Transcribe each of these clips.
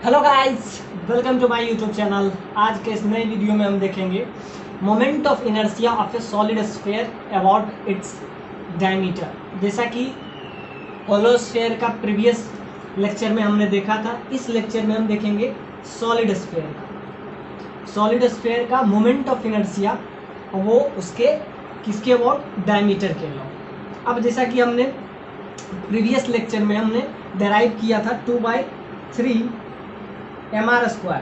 Hello guys, welcome to my YouTube channel. आज के इस नए वीडियो में हम देखेंगे moment of inertia of a solid sphere about its diameter. जैसा कि होलो स्फीयर का प्रीवियस लेक्चर में हमने देखा था, इस लेक्चर में हम देखेंगे सॉलिड स्फीयर का मोमेंट ऑफ इनर्शिया, वो उसके किसके अबाउट डायमीटर के अबाउट। अब जैसा कि हमने प्रीवियस लेक्चर में हमने डेराइव किया था 2/3 mr²,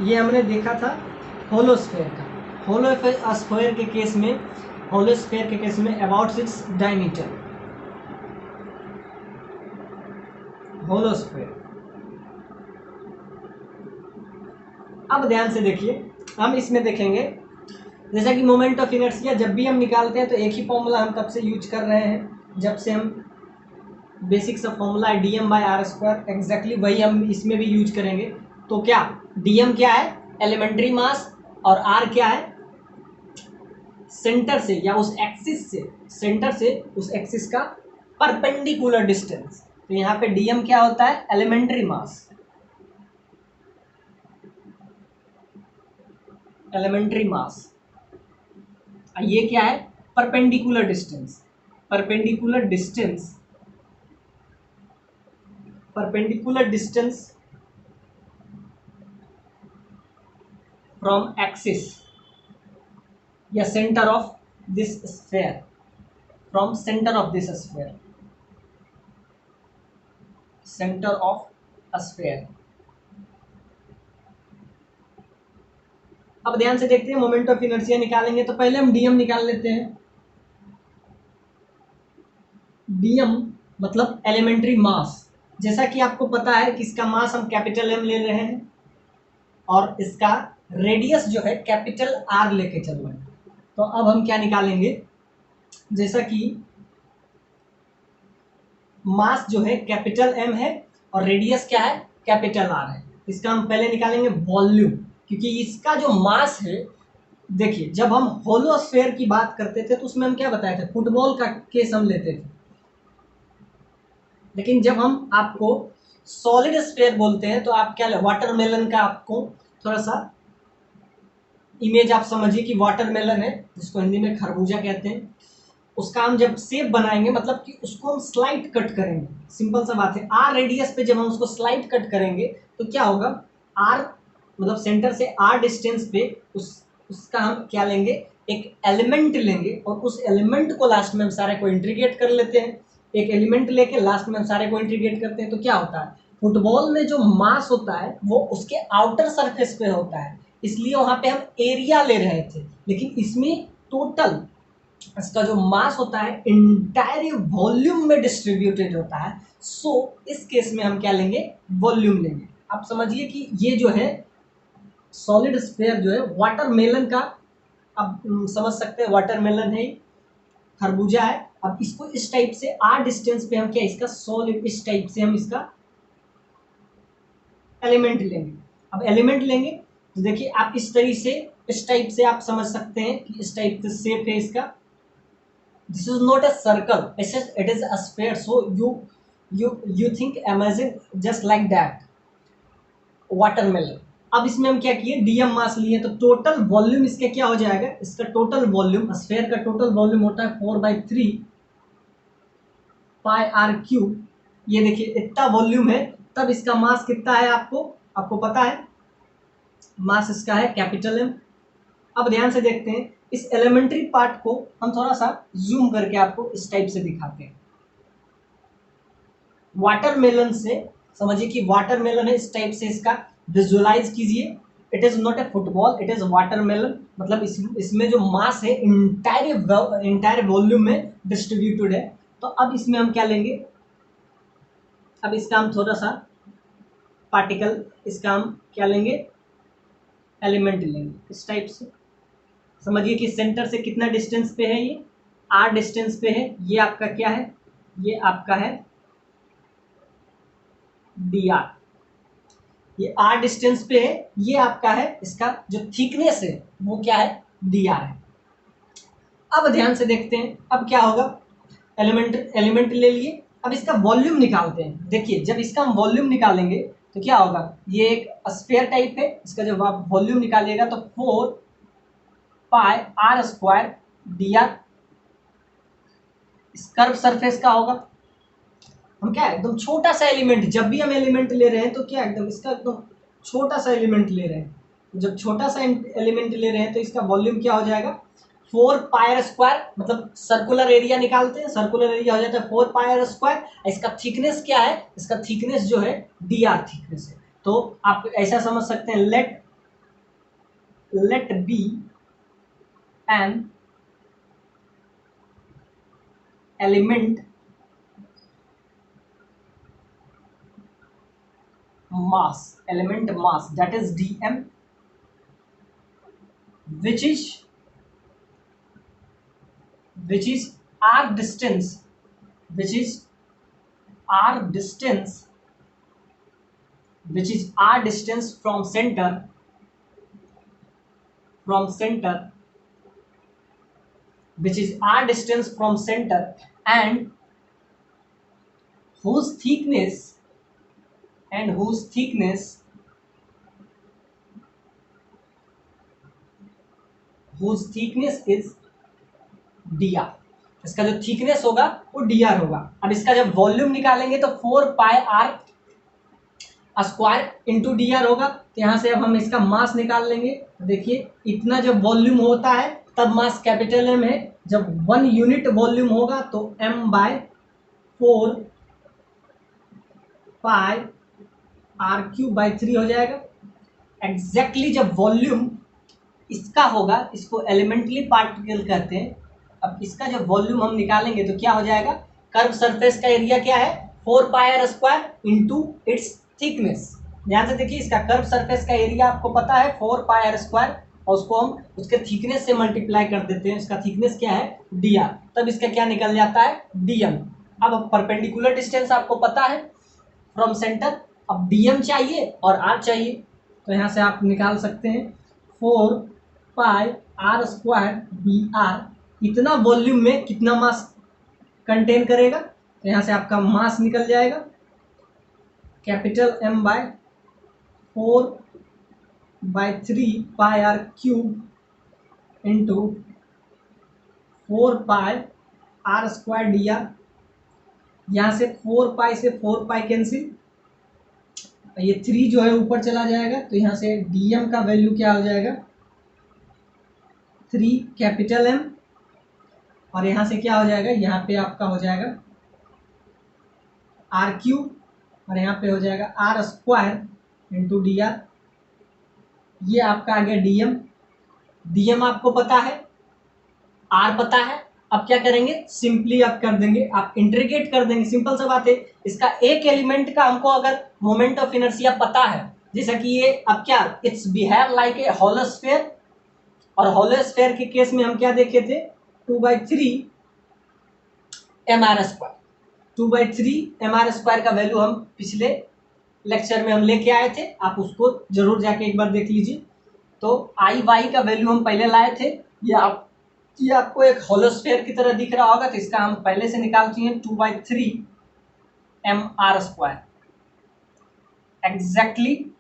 ये हमने देखा था होलो स्फीयर का। होलो स्फीयर के केस में about its diameter, hollow sphere. अब ध्यान से देखिए, हम इसमें देखेंगे जैसा कि मोमेंट ऑफ इनर्शिया जब भी हम निकालते हैं तो एक ही फॉर्मूला हम तब से यूज कर रहे हैं जब से हम बेसिक सा फॉर्मूला है dm/r², एग्जैक्टली वही हम इसमें भी यूज करेंगे। तो क्या dm क्या है? एलिमेंट्री मास, और r क्या है? सेंटर से या उस एक्सिस से, सेंटर से उस एक्सिस का परपेंडिकुलर डिस्टेंस। तो यहाँ पे dm क्या होता है? Elementary mass, elementary mass. ये क्या है? Perpendicular distance, perpendicular distance, perpendicular distance from axis या centre of this sphere, from centre of this sphere, centre of a sphere. अब ध्यान से देखते हैं, मोमेंट ऑफ इनर्शिया निकालेंगे तो पहले हम डीएम निकाल लेते हैं। डीएम मतलब एलिमेंट्री मास। जैसा कि आपको पता है कि इसका मास हम कैपिटल एम ले रहे हैं और इसका रेडियस जो है कैपिटल आर लेके चल रहे हैं। तो अब हम क्या निकालेंगे, जैसा कि मास जो है कैपिटल एम है और रेडियस क्या है? कैपिटल आर है। इसका हम पहले निकालेंगे वॉल्यूम, क्योंकि इसका जो मास है, देखिए जब हम होलो स्फीयर की बात करते थे तो उसमें हम क्या बताए थे? फुटबॉल का केस हम लेते थे। लेकिन जब हम आपको सॉलिड स्फीयर बोलते हैं तो आप क्या, वाटरमेलन का आपको थोड़ा सा इमेज आप समझिए कि वाटरमेलन है, जिसको हिंदी में खरबूजा कहते हैं। उसका हम जब शेप बनाएंगे, मतलब कि उसको हम स्लाइड कट करेंगे। सिंपल सा बात है, आर रेडियस पे जब हम उसको स्लाइड कट करेंगे तो क्या होगा? आर मतलब सेंटर से आर डिस्टेंस पे उसका हम क्या लेंगे? एक एलिमेंट लेंगे और उस एलिमेंट को लास्ट में हम सारे को इंटीग्रेट कर लेते हैं। एक एलिमेंट लेके लास्ट में हम सारे को इंटीग्रेट करते हैं। तो क्या होता है? फुटबॉल में जो मास होता है वो उसके आउटर सरफेस पे होता है, इसलिए वहां पे हम एरिया ले रहे थे। लेकिन इसमें टोटल इसका जो मास होता है इंटायर वॉल्यूम में डिस्ट्रीब्यूटेड होता है। सो इस केस में हम क्या लेंगे? वॉल्यूम लेंगे। आप समझिए कि ये जो है सॉलिड स्फीयर जो है वाटरमेलन का, आप समझ सकते हैं वाटरमेलन है, खरबूजा है। अब इसको इस टाइप से आर डिस्टेंस पे हम क्या, इसका सॉलिड इस टाइप से हम इसका एलिमेंट लेंगे। अब एलिमेंट लेंगे तो देखिए आप इस तरीके से, इस टाइप से आप समझ सकते हैं कि इस टाइप से शेप है इसका। This is not a circle, it is a sphere. So you think imagine just like that, watermelon। अब इसमें हम क्या किए? डीएम मास लिए, तो टोटल वॉल्यूम इसका क्या हो जाएगा? इसका टोटल वॉल्यूम, स्फीयर का टोटल वॉल्यूम होता है 4/3 पाई आर क्यूब। ये देखिए इतना वॉल्यूम है, तब इसका मास कितना है? आपको पता है, मास इसका है कैपिटल एम। अब ध्यान से देखते हैं, इस एलिमेंट्री पार्ट को हम थोड़ा सा जूम करके आपको इस टाइप से दिखाते हैं। वाटरमेलन से समझिए कि वाटरमेलन है, इस टाइप से इसका विजुअलाइज कीजिए। It is not a football, it is watermelon. मतलब इसमें जो मास है इंटायर वॉल्यूम में डिस्ट्रीब्यूटेड है। तो अब इसमें हम क्या लेंगे? अब इसका हम थोड़ा सा पार्टिकल, इसका हम क्या लेंगे? एलिमेंट लेंगे इस टाइप से। समझिए कि सेंटर से कितना डिस्टेंस पे है? ये आर डिस्टेंस पे है। ये आपका क्या है? ये आपका है डी आर। ये आर डिस्टेंस पे है, ये आपका है, इसका जो थिकनेस है वो क्या है? डी आर है। अब ध्यान से देखते हैं, अब क्या होगा? एलिमेंट ले लिए। अब इसका वॉल्यूम निकालते हैं। देखिए जब इसका हम वॉल्यूम निकालेंगे तो क्या होगा, ये एक स्फीयर टाइप है, इसका जब आप वॉल्यूम निकालिएगा तो 4 pi are square D are इस कर्व सरफेस का होगा। हम क्या एकदम छोटा सा एलिमेंट, जब भी हम एलिमेंट ले रहे हैं तो क्या एकदम इसका एकदम छोटा सा एलिमेंट ले रहे हैं, जब छोटा सा एलिमेंट ले रहे हैं तो इसका वॉल्यूम क्या हो जाएगा 4 पाई स्क्वायर, मतलब सर्कुलर एरिया निकालते हैं, सर्कुलर एरिया हो जाता है 4 पाई स्क्वायर। इसका थिकनेस क्या है, इसका थिकनेस जो है डी आर थिकनेस है। तो आप ऐसा समझ सकते हैं, let be an element mass, element mass, that is dm, which is r distance, which is r distance from center, which is r distance from center, and whose thickness is dr। इसका जो thickness होगा वो dr होगा। अब इसका जब volume निकालेंगे तो 4 pi are square into D r होगा। तो यहाँ से अब हम इसका मास निकाल लेंगे। देखिए इतना जब वॉल्यूम होता है तब मास कैपिटल एम है, जब 1 यूनिट वॉल्यूम होगा तो m/4 पाई r³/3 हो जाएगा। एग्जैक्टली जब वॉल्यूम इसका होगा, इसको एलिमेंट्री पार्टिकल कहते हैं। अब इसका जब वॉल्यूम हम निकालेंगे तो क्या हो जाएगा, कर्व सरफेस का एरिया क्या है 4 pi are square into its thickness. ध्यान से देखिए, इसका कर्व सरफेस का एरिया आपको पता है 4 पाई आर स्क्वायर, और उसको हम उसके थिकनेस से मल्टीप्लाई कर देते हैं। इसका थिकनेस क्या है डी आर, तब इसका क्या निकल जाता है डीएम। अब परपेंडिकुलर डिस्टेंस आपको पता है फ्रॉम सेंटर, अब डीएम चाहिए और आर चाहिए, तो यहाँ से आप निकाल सकते हैं 4 pi are square D are. इतना वॉल्यूम में कितना मास कंटेन करेगा, तो यहाँ से आपका मास निकल जाएगा capital m/4/3 pi r³ into 4 pi are square D R. यहाँ से 4 पाई से 4 पाई कैंसिल, ये 3 जो है ऊपर चला जाएगा, तो यहाँ से dm का वैल्यू क्या हो जाएगा 3 कैपिटल M, और यहाँ से क्या हो जाएगा, यहाँ पे आपका हो जाएगा r³, और यहाँ पे हो जाएगा R square into D R. ये आपका आ गया dm आपको पता है, r पता है। अब क्या करेंगे, सिंपली आप कर देंगे, आप इंटीग्रेट कर देंगे, सिंपल सा बात है। इसका एक एलिमेंट का हमको अगर मोमेंट ऑफ इनर्शिया पता है, जैसा कि ये अब क्या its behave like a hollow sphere, और होलो स्फीयर के केस में हम क्या देखे थे 2/3 mr²। 2/3 mr² का वैल्यू हम पिछले लेक्चर में हम लेके आए थे, आप उसको जरूर जाके एक बार देख लीजिए। तो आई वाई का वैल्यू हम पहले लाए थे, ये आपको एक होलोस्फीयर की तरह दिख रहा होगा, तो इसका हम पहले से निकालते हैं 2/3 mr²। एग्जैक्टली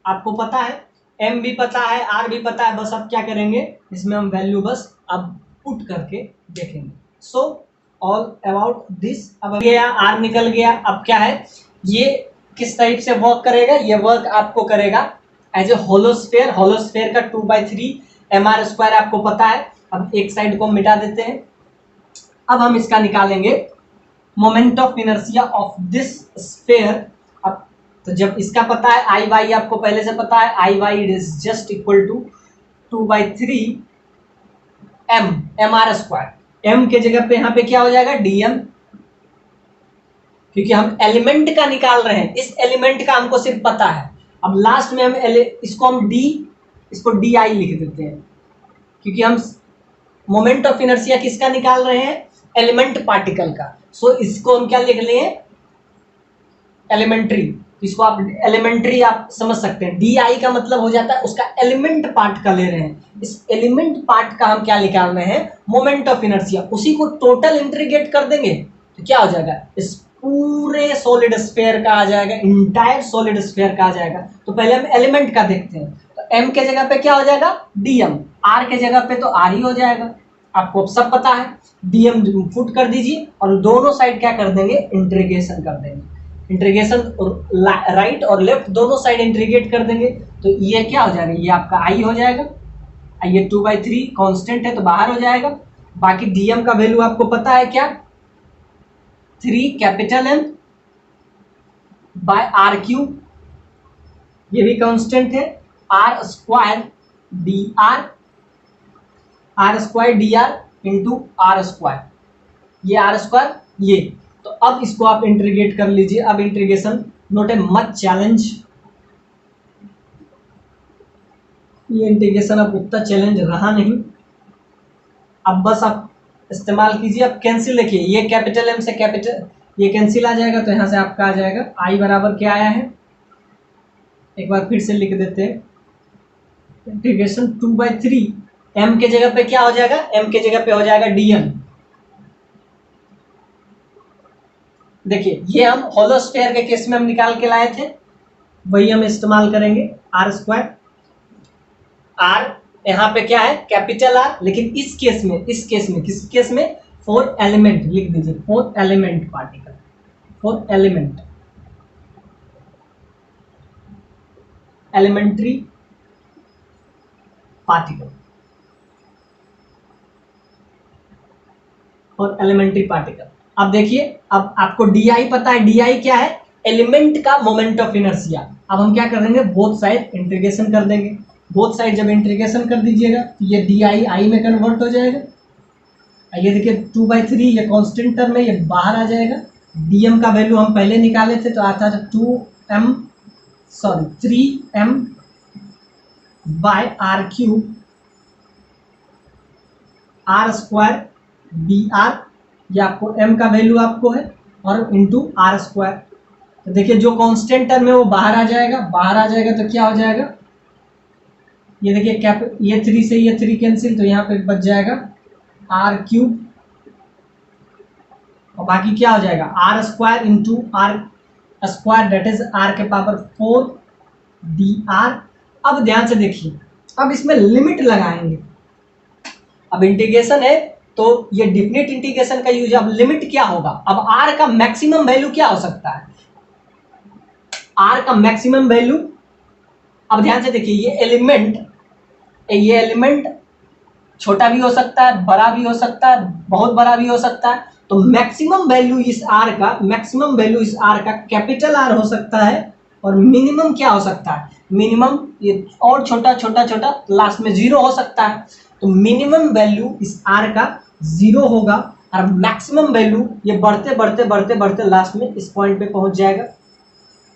आपको पता है, m भी पता है, r भी पता है, बस अब क्या करेंगे इसमें हम वैल्यू बस अब पुट करके देखेंगे। So all about this. अब गया r निकल गया, अब क्या है ये किस टाइप से वर्क करेगा, ये वर्क आपको करेगा एज ए होलोस्फीयर। होलोस्फीयर का 2/3 mr² आपको पता है। अब एक साइड को मिटा देते हैं, अब हम इसका निकालेंगे moment of inertia of this sphere. अब तो जब इसका पता है आई वाई आपको पहले से पता है, I Y it is just equal to 2/3 mr²। m के जगह पे यहाँ पे क्या हो जाएगा dm, क्योंकि हम एलिमेंट का निकाल रहे हैं, इस एलिमेंट का हमको सिर्फ पता है। अब लास्ट में हम इसको हम इसको di लिख देते हैं, क्योंकि हम मोमेंट ऑफ इनर्शिया किसका निकाल रहे हैं एलिमेंट पार्टिकल का। सो इसको हम क्या लिख लिए एलिमेंट्री, इसको आप एलिमेंट्री आप समझ सकते हैं। di का मतलब हो जाता है उसका एलिमेंट पार्ट का ले रहे हैं, इस एलिमेंट पार्ट का हम क्या निकाल रहे हैं मोमेंट ऑफ इनर्शिया। उसी को टोटल इंटीग्रेट कर देंगे तो क्या हो जाएगा, इस पूरे सॉलिड स्फीयर का आ जाएगा, इंटायर सॉलिड स्फीयर का आ जाएगा। तो पहले हम एलिमेंट का देखते हैं। तो m के जगह पे क्या हो जाएगा, dm, r के जगह पे तो r ही हो जाएगा, आपको अब सब पता है। dm पुट कर दीजिए और दोनों साइड क्या कर देंगे, इंटीग्रेशन कर देंगे। इंटीग्रेशन राइट और लेफ्ट दोनों साइड इंटीग्रेट कर देंगे। तो ये क्या हो जाएगा, ये आपका i हो जाएगा। ये 2/3 कांस्टेंट है तो बाहर हो जाएगा। बाकी dm का वैल्यू आपको पता है क्या, 3 capital M by R cube, ये भी कांस्टेंट है। R square D R into R square, ये आर स्क्वायर ये। तो अब इसको आप इंटीग्रेट कर लीजिए। अब integration not a much challenge, ये इंटीग्रेशन अब उतना चैलेंज रहा नहीं। अब बस आप इस्तेमाल कीजिए। अब कैंसिल, देखिए ये कैपिटल M से कैपिटल ये कैंसिल आ जाएगा, तो यहाँ से आपका आ जाएगा i बराबर क्या आया है, एक बार फिर से लिख देते हैं। इंटीग्रेशन 2/3 m के जगह पे क्या हो जाएगा, m के जगह पे हो जाएगा dm। देखिए ये हम होलो स्फीयर के केस में हम निकाल के लाए थे, वही हम इस्तेमाल करेंगे। आर स्क्वायर, आर यहाँ पे क्या है कैपिटल आर, लेकिन इस केस में किस केस में, फोर एलिमेंट लिख दीजिए, for element particle, for element elementary particle और एलिमेंट्री पार्टिकल। अब देखिए, अब आपको डी पता है, डी क्या है, एलिमेंट का मोमेंट ऑफ इनर्शिया। अब हम क्या कर देंगे, बोथ साइड इंटीग्रेशन कर देंगे। बोथ साइड जब इंटीग्रेशन कर दीजिएगा तो ये डी आई में कन्वर्ट हो जाएगा। ये देखिए 2/3 ये कांस्टेंट टर्म है, ये बाहर आ जाएगा। dm का वैल्यू हम पहले निकाले थे तो आता था 3m by R cube R square B R, ये आपको m का वैल्यू आपको है, और इंटू आर स्क्वायर। तो देखिए जो कांस्टेंट टर्म है वो बाहर आ जाएगा, तो क्या हो जाएगा, ये देखिए ये 3 से ये 3 कैंसिल, तो यहाँ पे बच जाएगा आर क्यूब, और बाकी क्या हो जाएगा R square into R square, that is R के पावर 4 डी आर। अब ध्यान से देखिए, अब इसमें लिमिट लगाएंगे। अब इंटीग्रेशन है तो ये डिफिनिट इंटीग्रेशन का यूज। अब लिमिट क्या होगा, अब आर का मैक्सिमम वैल्यू क्या हो सकता है, आर का मैक्सिमम वैल्यू। अब ध्यान से देखिए, ये एलिमेंट छोटा भी हो सकता है, बड़ा भी हो सकता है, बहुत बड़ा भी हो सकता है। तो मैक्सिमम वैल्यू इस आर का कैपिटल आर हो सकता है, और मिनिमम क्या हो सकता है, मिनिमम ये और छोटा लास्ट में 0 हो सकता है। तो मिनिमम वैल्यू इस आर का 0 होगा, और मैक्सिमम वैल्यू ये बढ़ते लास्ट में इस पॉइंट पे पहुंच जाएगा,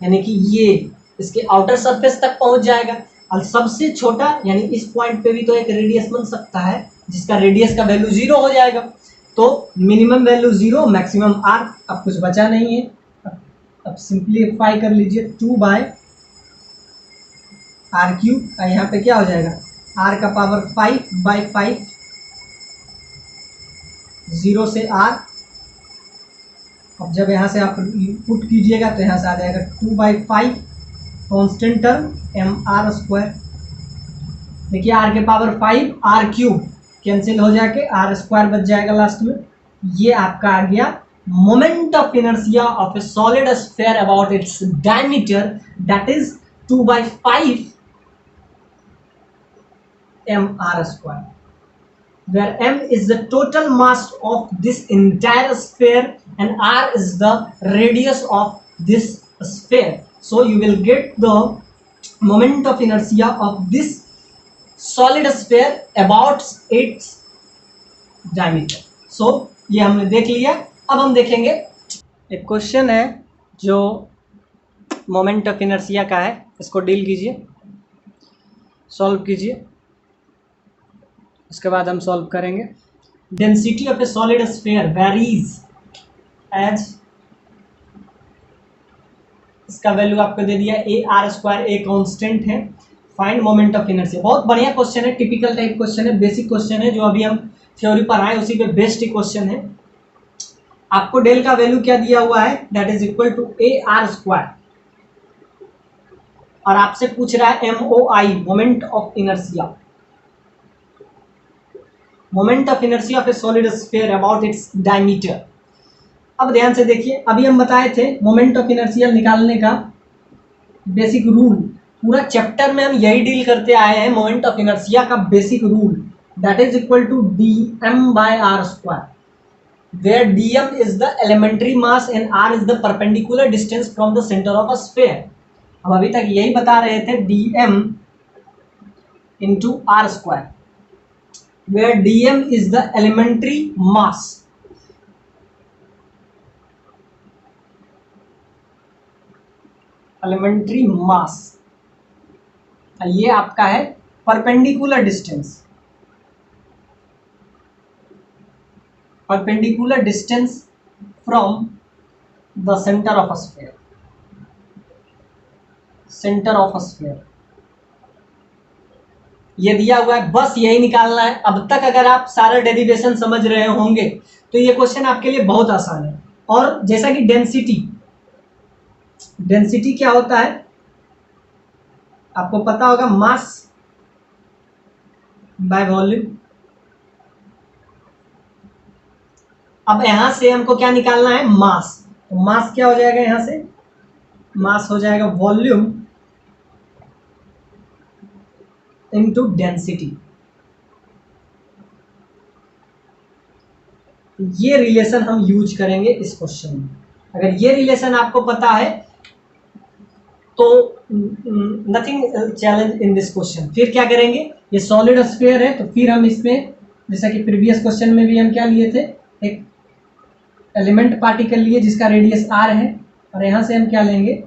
यानी कि ये इसके आउटर सरफेस तक पहुंच जाएगा। और सबसे छोटा यानी इस पॉइंट पे भी तो एक रेडियस बन सकता है, जिसका रेडियस का वैल्यू 0 हो जाएगा। तो मिनिमम वैल्यू 0, मैक्सिमम आर। अब कुछ बचा नहीं है, अब सिंप्लीफाई कर लीजिए, 2 बाय आर क्यूब, यहाँ पे क्या हो जाएगा आर का पावर 5/5, 0 से आर। अब जब यहाँ से आप पुट कीजिएगा तो यहाँ से आ जाएगा 2/5 constant term M R square. देखिए आर के पावर 5, आर क्यूब कैंसिल हो जाके आर स्क्वायर बच जाएगा लास्ट में। ये आपका आ गया moment of inertia of a solid sphere about its diameter, that is 2/5 M R square, where m is the total mass of this entire sphere and r is the radius of this sphere. So you will get the moment of inertia of this solid sphere about its diameter. So ये हमने देख लिया। अब हम देखेंगे एक question है जो मोमेंट ऑफ इनर्शिया का है, इसको डील कीजिए, सॉल्व कीजिए, उसके बाद हम सॉल्व करेंगे। Density of a solid sphere varies as, इसका वैल्यू आपको दे दिया A R square, a constant है। फाइंड मोमेंट ऑफ इनर्शिया, बहुत बढ़िया क्वेश्चन है, टिपिकल टाइप क्वेश्चन है, बेसिक क्वेश्चन है, जो अभी हम थ्योरी पर आए उसी पे बेस्ड क्वेश्चन है। आपको डेल का वैल्यू क्या दिया हुआ है, that is equal to A R square, और आपसे पूछ रहा है MOI, moment of inertia, moment of inertia of a solid sphere about its diameter. अब ध्यान से देखिए, अभी हम बताए थे मोमेंट ऑफ इनर्शिया निकालने का बेसिक रूल, पूरा चैप्टर में हम यही डील करते आए हैं, मोमेंट ऑफ इनर्शिया का basic rule, that is equal to dm/r², where dm is the elementary mass and r is the perpendicular distance from the center of a sphere। हम अभी तक यही बता रहे थे, dm into r², where dm is the elementary mass, elementary mass, ये आपका है perpendicular distance, perpendicular distance from the center of a sphere, center of a sphere ये दिया हुआ है, बस यही निकालना है। अब तक अगर आप सारा डेरिवेशन समझ रहे होंगे तो ये क्वेश्चन आपके लिए बहुत आसान है। और जैसा कि डेंसिटी, डेंसिटी क्या होता है आपको पता होगा, मास बाय वॉल्यूम। अब यहां से हमको क्या निकालना है, मास, तो मास क्या हो जाएगा, यहां से मास हो जाएगा वॉल्यूम इनटू डेंसिटी। ये रिलेशन हम यूज करेंगे इस क्वेश्चन में। अगर ये रिलेशन आपको पता है तो nothing challenge in this question. फिर क्या करेंगे, ये सॉलिड स्फीयर है तो फिर हम इसमें, जैसा कि प्रीवियस क्वेश्चन में भी हम क्या लिए थे, एक एलिमेंट पार्टिकल लिए जिसका रेडियस r है, और यहां से हम क्या लेंगे,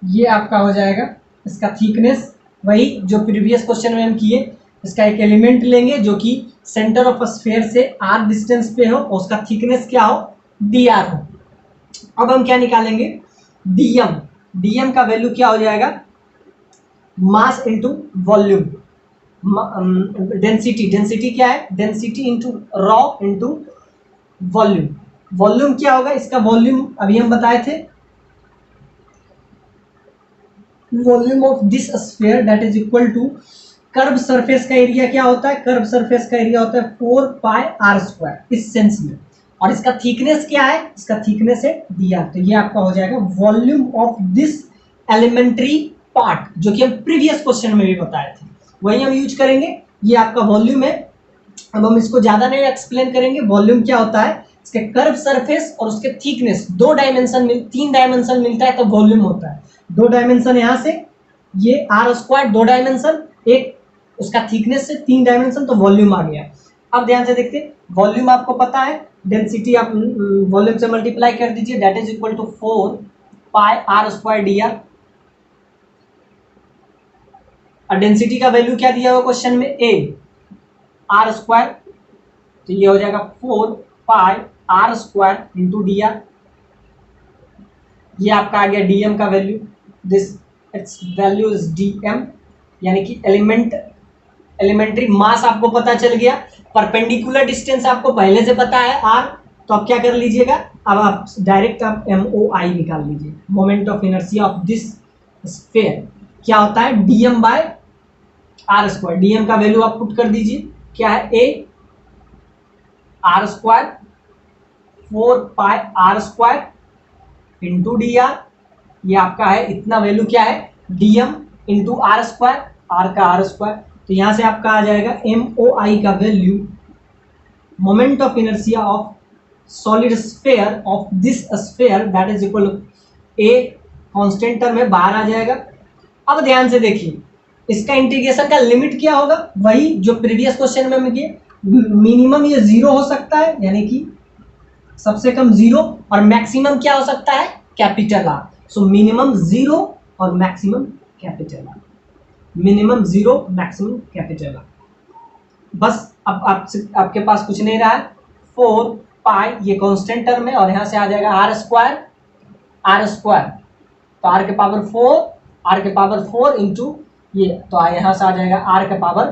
ये आपका हो जाएगा इसका थिकनेस, वही जो प्रीवियस क्वेश्चन में हम किए, इसका एक एलिमेंट लेंगे जो कि सेंटर ऑफ स्फीयर से r डिस्टेंस पे हो और उसका थिकनेस क्या हो, dr हो। अब हम क्या निकालेंगे, dm, dm का वैल्यू क्या हो जाएगा, mass into volume, density, density क्या है, density into rho into volume. Volume क्या होगा, इसका वॉल्यूम अभी हम बताए थे, volume of this sphere that is equal to, curve surface का एरिया क्या होता है, कर्व सरफेस का एरिया होता है 4πr² इस सेंस में, और इसका थिकनेस क्या है, इसका थिकनेस है dr। तो ये आपका हो जाएगा volume of this elementary part, जो कि हम प्रीवियस क्वेश्चन में भी बताए थे, वही हम यूज करेंगे। ये आपका वॉल्यूम है। अब हम इसको ज्यादा नहीं एक्सप्लेन करेंगे। वॉल्यूम क्या होता है, इसके कर्व सरफेस और उसके थिकनेस, दो डायमेंशन में, तीन डायमेंशन मिलता है तो वॉल्यूम होता है। दो डायमेंशन यहाँ से, ये r² दो डायमेंशन, एक उसका थिकनेस से तीन डायमेंशन, तो वॉल्यूम आ गया। अब ध्यान से देखते हैं, वॉल्यूम आपको पता है, डेंसिटी आप वॉल्यूम से मल्टीप्लाई कर दीजिए, that is equal to 4πr² dr। और डेंसिटी का वैल्यू क्या दिया हुआ क्वेश्चन में, a r², तो ये हो जाएगा 4πr² इंटू dr। ये आपका आ गया dm का value, this it's value is dm, यानी कि एलिमेंट्री मास आपको पता चल गया, परपेंडिकुलर डिस्टेंस आपको पहले से पता है r, तो आप क्या कर लीजिएगा, अब आप डायरेक्ट आप MOI निकाल लीजिए, moment of inertia of this sphere क्या होता है, dm/r²। dm का वैल्यू आप पुट कर दीजिए, क्या है, a r² 4πr² into dr। ये आपका है, इतना वैल्यू क्या है, dm इंटू r², r का r²। तो यहां से आपका आ जाएगा MOI का value, moment of inertia of solid sphere of this sphere that is equal to a, constant term है, बाहर आ जाएगा। अब ध्यान से देखिए, इसका इंटीग्रेशन का लिमिट क्या होगा, वही जो प्रीवियस क्वेश्चन में हम किए, मिनिमम ये 0 हो सकता है, यानी कि सबसे कम 0, और मैक्सिमम क्या हो सकता है, कैपिटल R। सो मिनिमम 0 और maximum capital R, minimum 0 maximum capital R। बस अब आपके पास कुछ नहीं रहा है, 4π ये कांस्टेंट टर्म है, और यहाँ से आ जाएगा r², तो r के पावर 4 इंटू ये, तो यहाँ से आ जाएगा r के पावर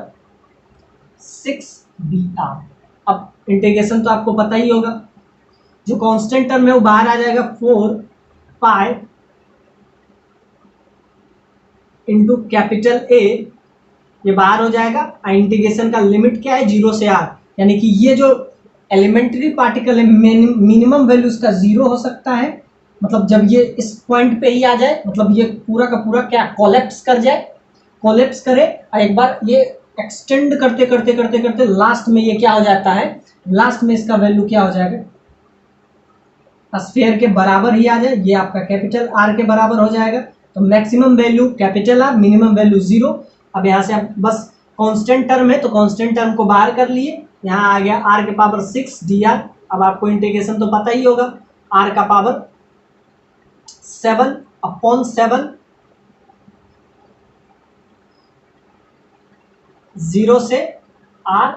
6dr। अब इंटीग्रेशन तो आपको पता ही होगा, जो कांस्टेंट टर्म है वो बाहर आ जाएगा 4 पाई इंटू कैपिटल ए, ये बाहर हो जाएगा। इंटीग्रेशन का लिमिट क्या है, 0 से r, यानी कि ये जो एलिमेंट्री पार्टिकल है मिनिमम वैल्यू इसका 0 हो सकता है, मतलब जब ये इस पॉइंट पे ही आ जाए, मतलब ये पूरा का पूरा क्या कोलैप्स कर जाए, कोलैप्स करे और एक बार ये एक्सटेंड करते करते करते करते लास्ट में ये क्या हो जाता है, लास्ट में इसका वैल्यू क्या हो जाएगा, स्फीयर के बराबर ही आ जाए, ये आपका कैपिटल आर के बराबर हो जाएगा। तो maximum value capital R, minimum value 0। अब यहाँ से आप बस कांस्टेंट टर्म है तो कांस्टेंट टर्म को बाहर कर लिए, यहाँ आ गया आर के पावर 6dr। अब आपको इंटीग्रेशन तो पता ही होगा, आर का पावर 7/7, 0 से r,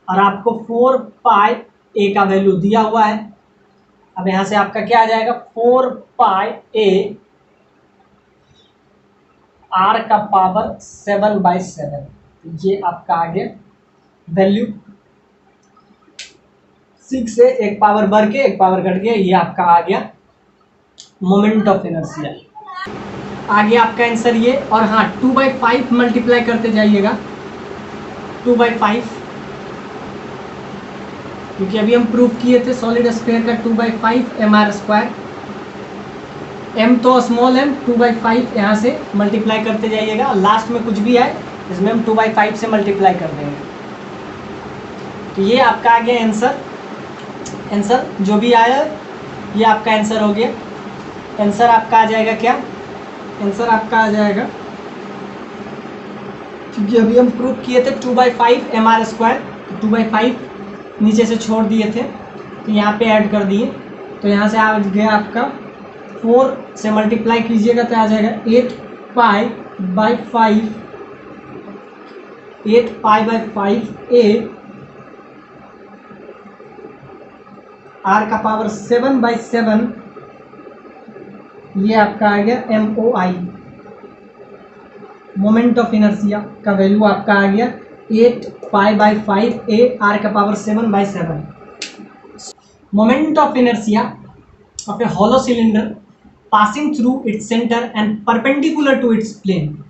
और आपको 4 पाई ए का वैल्यू दिया हुआ है। अब यहां से आपका क्या आ जाएगा, 4 पाई ए आर का पावर 7/7, ये आपका आ गया वैल्यू। 6 से एक पावर बढ़ के एक पावर घट गया, ये आपका आ गया मोमेंट ऑफ इनर्शिया। आगे आपका आंसर ये, और हाँ 2/5 मल्टीप्लाई करते जाइएगा, 2/5, क्योंकि अभी हम प्रूव किए थे सॉलिड स्फीयर का 2/5 mr²। m तो स्मॉल m, 2/5 यहाँ से मल्टीप्लाई करते जाइएगा, लास्ट में कुछ भी आए इसमें हम 2/5 से मल्टीप्लाई कर देंगे। तो ये आपका आ गया आंसर, आंसर जो भी आया ये आपका आंसर हो गया। आंसर आपका आ जाएगा क्या, आंसर आपका आ जाएगा, क्योंकि अभी हम प्रूव किए थे 2/5 mr², तो 2/5 नीचे से छोड़ दिए थे तो यहाँ पे ऐड कर दिए, तो यहाँ से आ गया आपका 4 से मल्टीप्लाई कीजिएगा तो आ जाएगा 8 पाई/5 ए आर का पावर 7/7, ये आपका आ गया MOI, मोमेंट ऑफ इनर्शिया का वैल्यू आपका आ गया 8 पाई/5 ए आर का power 7/7। Moment of inertia of a hollow cylinder passing through its centre and perpendicular to its plane.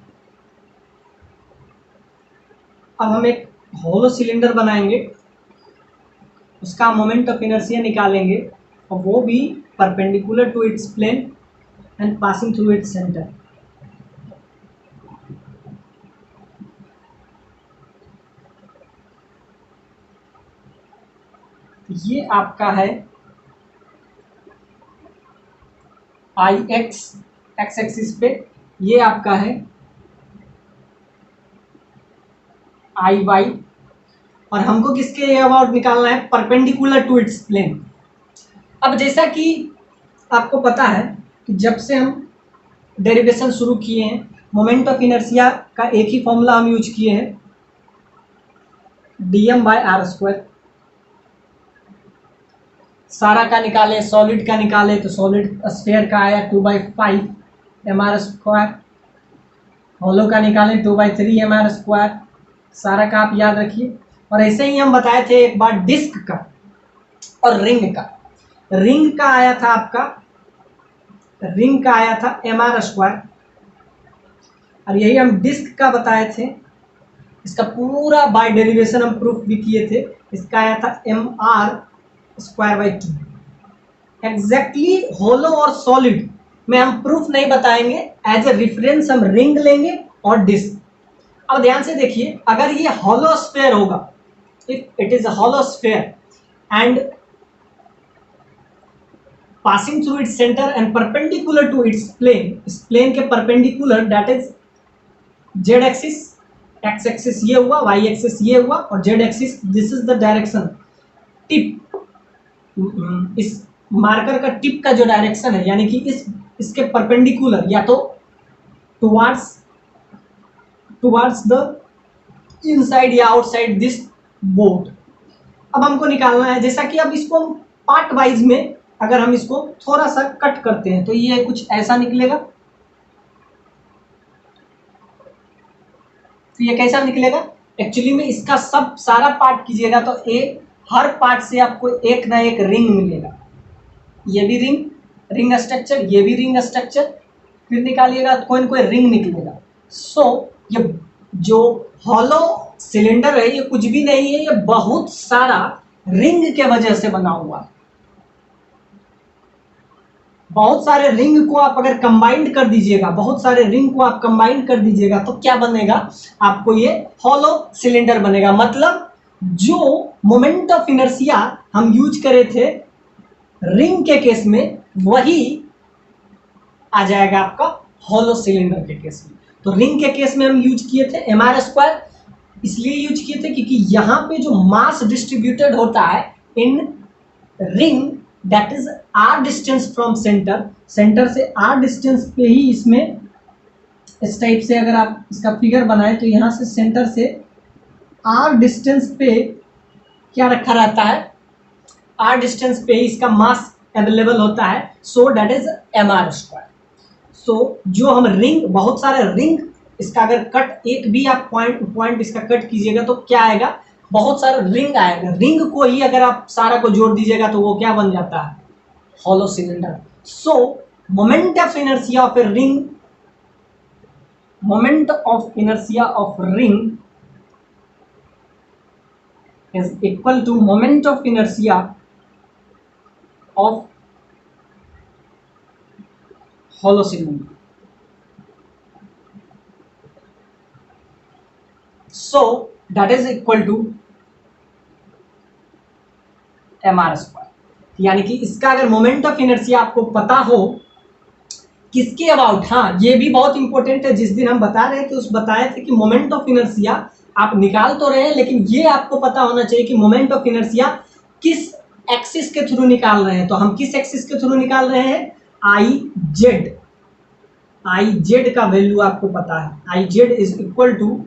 अब हम एक हॉलो सिलेंडर बनाएंगे, उसका मोमेंट ऑफ इनर्शिया निकालेंगे, और वो भी perpendicular to its plane and passing through its centre. ये आपका है आई एक्स एक्सिस पे, ये आपका है आई वाई, और हमको किसके अबाउट निकालना है, परपेंडिकुलर टू इट्स प्लेन। अब जैसा कि आपको पता है कि जब से हम डेरिवेशन शुरू किए हैं, मोमेंट ऑफ इनर्शिया का एक ही फॉर्मूला हम यूज किए हैं, dm/r²। सारा का निकाले, सॉलिड का निकाले तो सॉलिड स्फीयर का आया 2/5 mr², हॉलो का निकाले 2/3 mr²। सारा का आप याद रखिए। और ऐसे ही हम बताए थे एक बार डिस्क का और रिंग का। रिंग का आया था आपका, रिंग का आया था mr², और यही हम डिस्क का बताए थे, इसका पूरा बाय डेरिवेशन हम प्रूफ भी किए थे, इसका आया था mr²/2। एग्जैक्टली हॉलो और सॉलिड में हम प्रूफ नहीं बताएंगे, एज ए रेफरेंस हम रिंग लेंगे और डिस्क। अब ध्यान से देखिए, अगर ये हॉलो स्फीयर होगा, if it is a hollow sphere and passing through its centre and perpendicular to its plane, इस प्लेन के perpendicular, that is Z axis, X axis ये हुआ, वाई एक्सिस ये हुआ, और Z axis this is the direction, tip, इस marker का tip का जो डायरेक्शन है, यानी कि इसके परपेंडिकुलर, या तो टुवार्ड्स द इनसाइड या आउटसाइड दिस बोर्ड। अब हमको निकालना है, जैसा कि अब इसको हम पार्ट वाइज में अगर हम इसको थोड़ा सा कट करते हैं तो ये कुछ ऐसा निकलेगा। तो ये कैसा निकलेगा, एक्चुअली में इसका सब सारा पार्ट कीजिएगा तो हर पार्ट से आपको एक ना एक रिंग मिलेगा। ये भी रिंग स्ट्रक्चर, ये भी रिंग स्ट्रक्चर, फिर निकालिएगा तो कोई ना कोई रिंग निकलेगा। सो ये जो हॉलो सिलेंडर है ये कुछ भी नहीं है, ये बहुत सारा रिंग के वजह से बना हुआ है। बहुत सारे रिंग को आप अगर कंबाइंड कर दीजिएगा, बहुत सारे रिंग को आप कंबाइंड कर दीजिएगा तो क्या बनेगा, आपको ये हॉलो सिलेंडर बनेगा। मतलब जो मोमेंट ऑफ इनर्शिया हम यूज करे थे रिंग के केस में, वही आ जाएगा आपका हॉलो सिलेंडर के केस में। तो रिंग के केस में हम यूज किए थे mr², इसलिए यूज किए थे क्योंकि यहाँ पे जो मास डिस्ट्रीब्यूटेड होता है in ring, that is r distance from centre, centre से r डिस्टेंस पे ही इसमें इस टाइप से अगर आप इसका फिगर बनाए तो यहाँ से सेंटर से r डिस्टेंस पे क्या रखा रहता है, r डिस्टेंस पे इसका मास अवेलेबल होता है। So that is mr²। सो जो हम रिंग, बहुत सारे रिंग, इसका अगर कट एक भी आप पॉइंट इसका कट कीजिएगा तो क्या आएगा, बहुत सारा रिंग आएगा। रिंग को ही अगर आप सारा को जोड़ दीजिएगा तो वो क्या बन जाता है, hollow cylinder. So moment of inertia of a ring, moment of inertia of ring is equal to moment of inertia of hollow cylinder. So that is equal to mr²। यानी कि इसका अगर मोमेंट ऑफ इनर्शिया आपको पता हो किसके about, हाँ ये भी बहुत इंपॉर्टेंट है, जिस दिन हम बता रहे थे उस बताए थे कि मोमेंट ऑफ इनर्शिया आप निकाल तो रहे हैं, लेकिन ये आपको पता होना चाहिए कि मोमेंट ऑफ इनर्शिया किस एक्सिस के थ्रू निकाल रहे हैं। तो हम किस एक्सिस के थ्रू निकाल रहे हैं, आई जेड का वैल्यू आपको पता है, I Z is equal to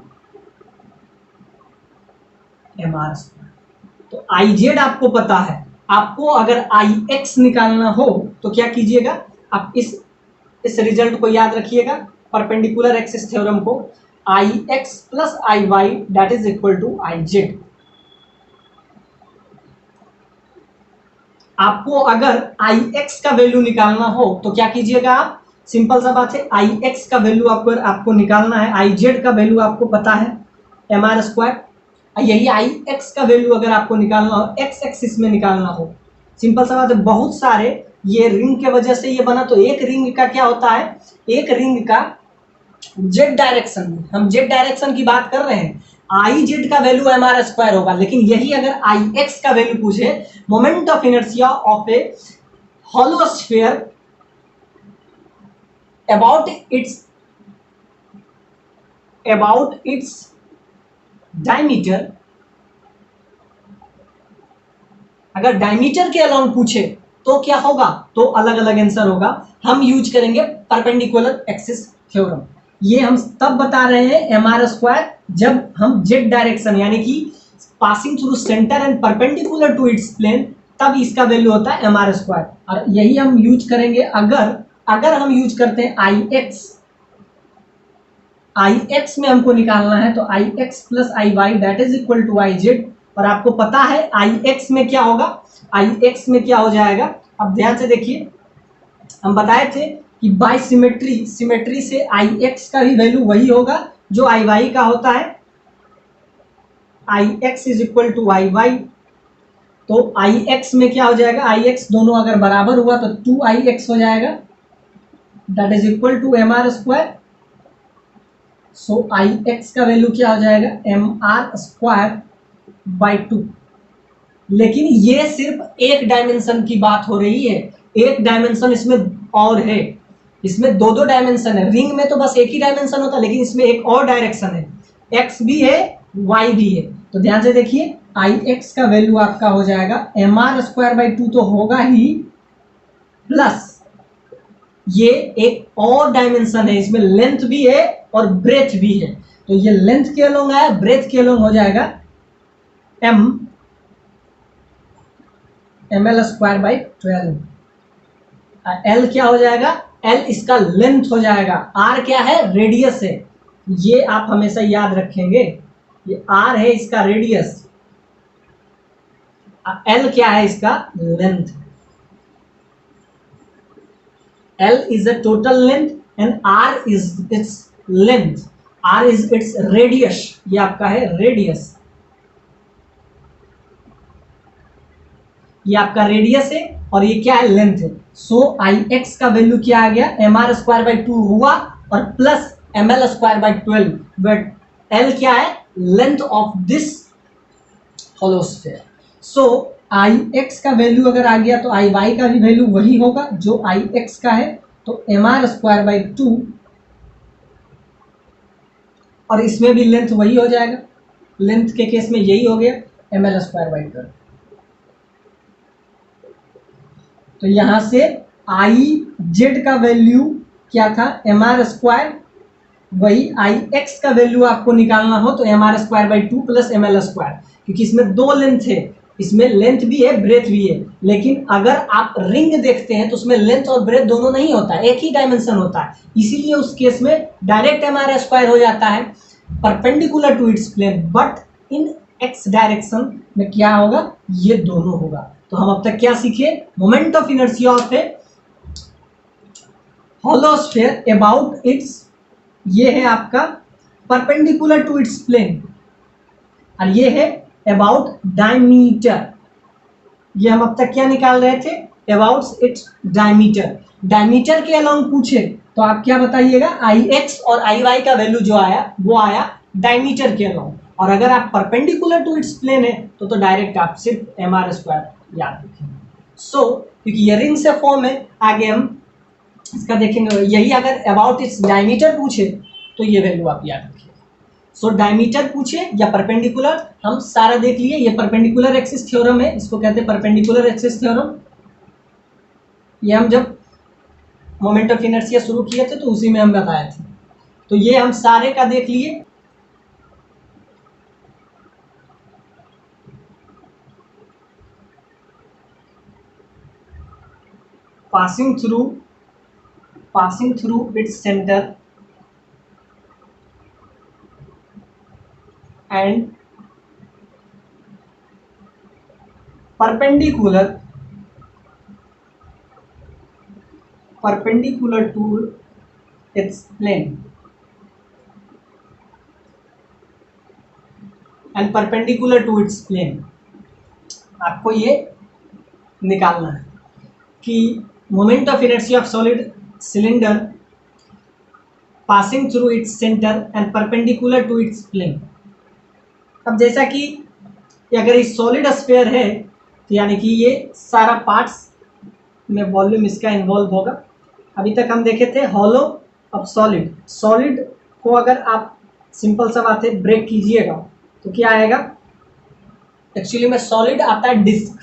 mr²। तो आई जेड आपको पता है, आपको अगर आई एक्स निकालना हो तो क्या कीजिएगा, आप इस रिजल्ट को याद रखिएगा, परपेंडिकुलर एक्सिस थ्योरम को, I X plus I Y that is equal to I Z. आपको अगर आई एक्स का वैल्यू निकालना हो तो क्या कीजिएगा आप, सिंपल सा बात है, आई एक्स का वैल्यू आपको निकालना है, आई जेड का वैल्यू आपको पता है mr², यही आई एक्स का वैल्यू अगर आपको निकालना हो, एक्स एक्सिस में निकालना हो, सिंपल सा बात है। बहुत सारे ये रिंग के वजह से ये बना, तो एक रिंग का क्या होता है, एक रिंग का जेड डायरेक्शन में, हम जेड डायरेक्शन की बात कर रहे हैं, आई जेड का वैल्यू mr² होगा। लेकिन यही अगर आई एक्स का वैल्यू पूछे, moment of inertia of a hollow sphere about its diameter, अगर डायमीटर के अलाउंड पूछे तो क्या होगा, तो अलग अलग आंसर होगा। हम यूज करेंगे परपेंडिकुलर एक्सिस थ्योरम। ये हम तब बता रहे हैं mr² जब हम जेड डायरेक्शन यानी कि passing through centre and perpendicular to its plane, तब इसका वैल्यू होता है mr²। और यही हम यूज करेंगे अगर हम यूज करते हैं आई एक्स में हमको निकालना है तो I X plus I Y that is equal to I Z. और आपको पता है आई एक्स में क्या होगा, आई एक्स में क्या हो जाएगा, अब ध्यान से देखिए, हम बताए थे कि बाय सिमेट्री से आई एक्स का भी वैल्यू वही होगा जो आई वाई का होता है, I X is equal to I Y. तो आई एक्स में क्या हो जाएगा, आई एक्स दोनों अगर बराबर हुआ तो 2ix हो जाएगा, that is equal to mr²। So I X का वैल्यू क्या हो जाएगा, mr²/2। लेकिन ये सिर्फ एक डायमेंशन की बात हो रही है, एक डायमेंशन इसमें और है, इसमें दो डायमेंशन है। रिंग में तो बस एक ही डायमेंशन होता है, लेकिन इसमें एक और डायरेक्शन है, एक्स भी है वाई भी है। तो ध्यान से देखिए, आई एक्स का वैल्यू आपका हो जाएगा mr²/2 तो होगा ही, प्लस ये एक और डायमेंशन है, इसमें लेंथ भी है और ब्रेथ भी है। तो ये लेंथ के अलोंग आया, ब्रेथ के अलोंग हो जाएगा ml²/12। एल क्या हो जाएगा, एल इसका लेंथ हो जाएगा, आर क्या है, रेडियस है। ये आप हमेशा याद रखेंगे, ये आर है इसका रेडियस, एल क्या है इसका length. L is a total length and R is its length, R is its radius, ये आपका है रेडियस, ये आपका रेडियस है और ये क्या है लेंथ है। सो आई एक्स का वैल्यू क्या आ गया, एम आर स्क्वायर बाई 2 हुआ और plus M L square by 12, but L क्या है length of this hollow sphere. So I X का वैल्यू अगर आ गया तो आई वाई का भी वैल्यू वही होगा जो आई एक्स का है, तो एम आर स्क्वायर बाई 2 और इसमें भी लेंथ वही हो जाएगा, लेंथ के केस में यही हो गया एम एल स्क्वायर बाई 12। तो यहां से आई जेड का वैल्यू क्या था एम आर स्क्वायर, वही आई एक्स का वैल्यू आपको निकालना हो तो M R square by 2 plus M L square, क्योंकि इसमें दो लेंथ है, इसमें लेंथ भी है ब्रेथ भी है, लेकिन अगर आप रिंग देखते हैं तो उसमें लेंथ और ब्रेथ दोनों नहीं होता है, एक ही डायमेंशन होता है, इसीलिए उस केस में डायरेक्ट एम आर स्क्वायर हो जाता है perpendicular to its plane, but in X direction में क्या होगा ये दोनों होगा। तो हम अब तक क्या सीखे, moment of inertia of A hollow sphere about it's, ये है आपका परपेंडिकुलर टू इट्स प्लेन, और ये है अबाउट डायमीटर, ये हम अब तक क्या निकाल रहे थे अबाउट इट्स डायमीटर। डायमीटर के अलोंग पूछे तो आप क्या बताइएगा, आई एक्स और आई वाई का वैल्यू जो आया वो आया डायमीटर के अलोंग, और अगर आप परपेंडिकुलर टू इट्स प्लेन है तो डायरेक्ट आप सिर्फ एम आर स्क्वायर याद रखेंगे। सो क्योंकि ये रिंग से फॉर्म है, आगे हम इसका देखेंगे, यही अगर अबाउट इट्स डायमीटर पूछे तो ये वैल्यू आप याद रखिए। सो डायमीटर पूछे या परपेंडिकुलर, हम सारा देख लिए, ये परपेंडिकुलर एक्सिस थ्योरम है, इसको कहते हैं परपेंडिकुलर एक्सिस थ्योरम, ये हम जब मोमेंट ऑफ इनर्शिया शुरू किए थे तो उसी में हम बताए थे। तो ये हम सारे का देख लिए। passing through its center and perpendicular to its plane and perpendicular to its plane, आपको ये निकालना है कि moment of inertia of solid cylinder passing through its centre and perpendicular to its plane. अब जैसा कि अगर ये सॉलिड स्फीयर है तो यानी कि ये सारा पार्ट्स में वॉल्यूम इसका इन्वॉल्व होगा। अभी तक हम देखे थे हॉलो ऑफ सॉलिड, सॉलिड को अगर आप सिंपल सा बात है ब्रेक कीजिएगा तो क्या आएगा, एक्चुअली में सॉलिड आता है डिस्क,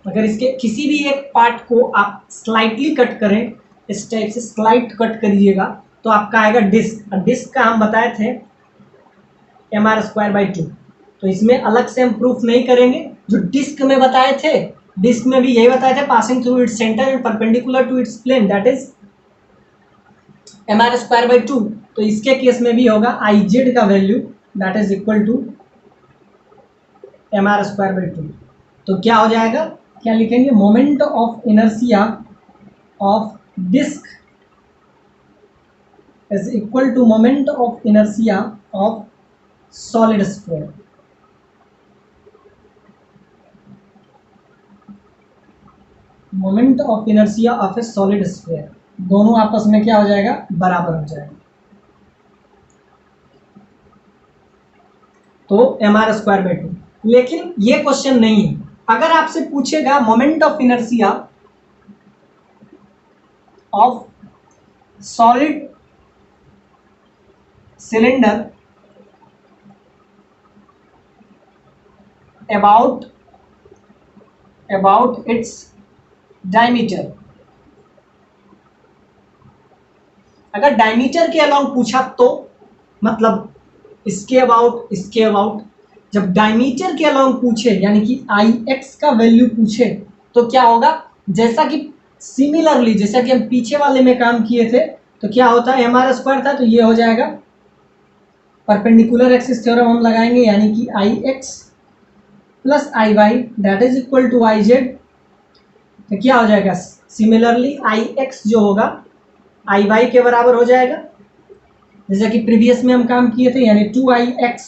अगर इसके किसी भी एक पार्ट को आप स्लाइटली कट करें, इस टाइप से स्लाइट कट करिएगा तो आपका आएगा डिस्क, और डिस्क का हम बताए थे एम आर स्क्वायर बाई 2। तो इसमें अलग से हम प्रूफ नहीं करेंगे, जो डिस्क में बताए थे डिस्क में भी यही बताए थे, passing through its centre and perpendicular to its plane that is M R square by 2। तो इसके केस में भी होगा आई जेड का value that is equal to M R square by 2। तो क्या हो जाएगा, क्या लिखेंगे, moment of inertia of disc is equal to moment of inertia of solid sphere. Moment of inertia of a solid sphere, दोनों आपस में क्या हो जाएगा, बराबर हो जाएगा। तो एम आर स्क्वायर बाई 2, लेकिन ये क्वेश्चन नहीं है। अगर आपसे पूछेगा moment of inertia of solid cylinder about its diameter, अगर डायमीटर के अलोंग पूछा तो मतलब इसके अबाउट, जब डायमीटर के अलोंग पूछे यानी कि आई एक्स का वैल्यू पूछे तो क्या होगा, जैसा कि सिमिलरली जैसा कि हम पीछे वाले में काम किए थे तो क्या होता है, एम आर स्क्वायर था तो ये हो जाएगा परपेंडिकुलर एक्सिस थ्योरम हम लगाएंगे, यानी कि I X plus I Y that is equal to I Z. तो क्या हो जाएगा, सिमिलरली आई एक्स जो होगा आई वाई के बराबर हो जाएगा, जैसा कि प्रीवियस में हम काम किए थे, यानी 2IX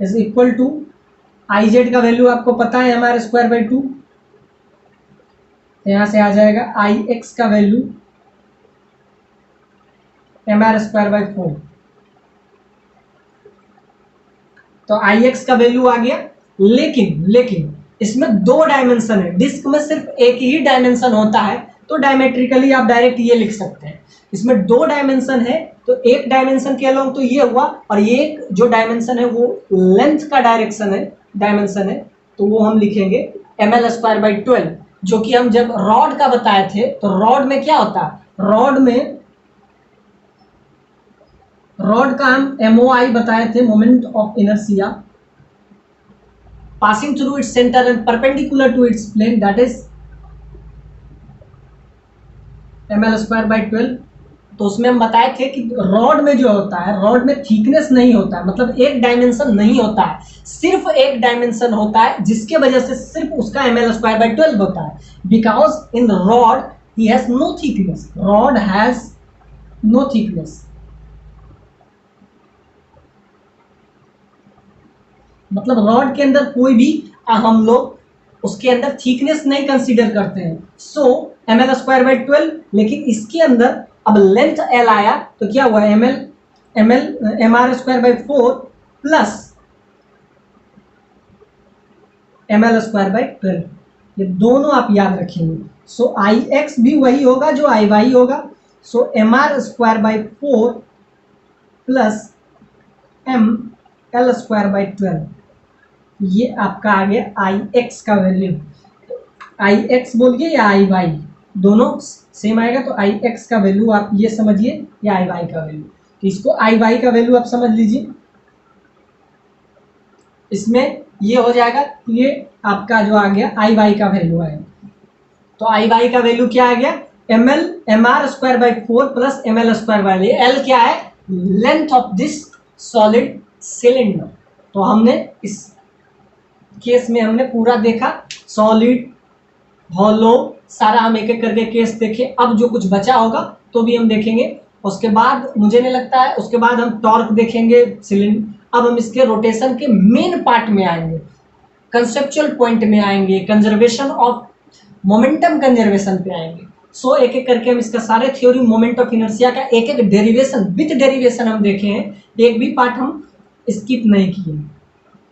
is equal to I Z का वैल्यू आपको पता है हमारे स्क्वायर बाई 2, तो यहां से आ जाएगा आई एक्स का वैल्यू mr स्क्वायर बाई 4। तो आई एक्स का वैल्यू आ गया, लेकिन इसमें 2 डायमेंशन है, डिस्क में सिर्फ एक ही डायमेंशन होता है, तो डायमेट्रिकली आप डायरेक्ट ये लिख सकते हैं। इसमें 2 डायमेंशन है, तो एक डायमेंशन के अलोंग तो ये हुआ, और ये जो डायमेंशन है वो लेंथ का डायमेंशन है, तो वो हम लिखेंगे ml स्क्वायर बाई 12, जो कि हम जब रॉड का बताए थे, तो रॉड में क्या होता है, रॉड का हम MOI बताए थे, moment of inertia passing through its centre and perpendicular to its plane, that is ml square by 12। तो उसमें हम बताए थे कि रॉड में जो होता है, रॉड में थिकनेस नहीं होता है, मतलब एक डायमेंशन नहीं होता है, सिर्फ एक डायमेंशन होता है, जिसके वजह से सिर्फ उसका ml स्क्वायर बाई 12 होता है, बिकॉज इन रॉड ही has no thickness, rod has no thickness, मतलब रॉड के अंदर कोई भी हम लोग उसके अंदर थिकनेस नहीं कंसीडर करते हैं, सो ml स्क्वायर बाई 12। लेकिन इसके अंदर अब लेंथ l आया, तो क्या हुआ, mr square by 4 plus ml square by 12, ये दोनों आप याद रखेंगे। सो आई एक्स भी वही होगा जो आई वाई होगा, सो mr square by 4 plus ml square by 12, ये आपका आ गया आई एक्स का वैल्यू। आई एक्स बोलिए या आई वाई, दोनों सेम आएगा, तो आई एक्स का वैल्यू आप ये समझिए, या आई वाई का वैल्यू, तो इसको आई वाई का वैल्यू आप समझ लीजिए। इसमें ये हो जाएगा, ये आपका जो आ गया आई वाई का वैल्यू आएगा, तो आई वाई का वैल्यू क्या आ गया, mr square by 4 plus ml square by, l क्या है, length of this solid cylinder. तो हमने इस केस में हमने पूरा देखा, सॉलिड, हॉलो, सारा हम एक एक करके केस देखे। अब जो कुछ बचा होगा तो भी हम देखेंगे, उसके बाद मुझे नहीं लगता है, उसके बाद हम टॉर्क देखेंगे सिलेंडर। अब हम इसके रोटेशन के मेन पार्ट में आएंगे, कंसेप्चुअल पॉइंट में आएंगे, कंजर्वेशन ऑफ मोमेंटम कंजर्वेशन पे आएंगे। सो एक एक करके हम इसका सारे थ्योरी मोमेंट ऑफ इनर्शिया का एक एक डेरिवेशन विद डेरिवेशन हम देखे हैं, एक भी पार्ट हम स्किप नहीं किए।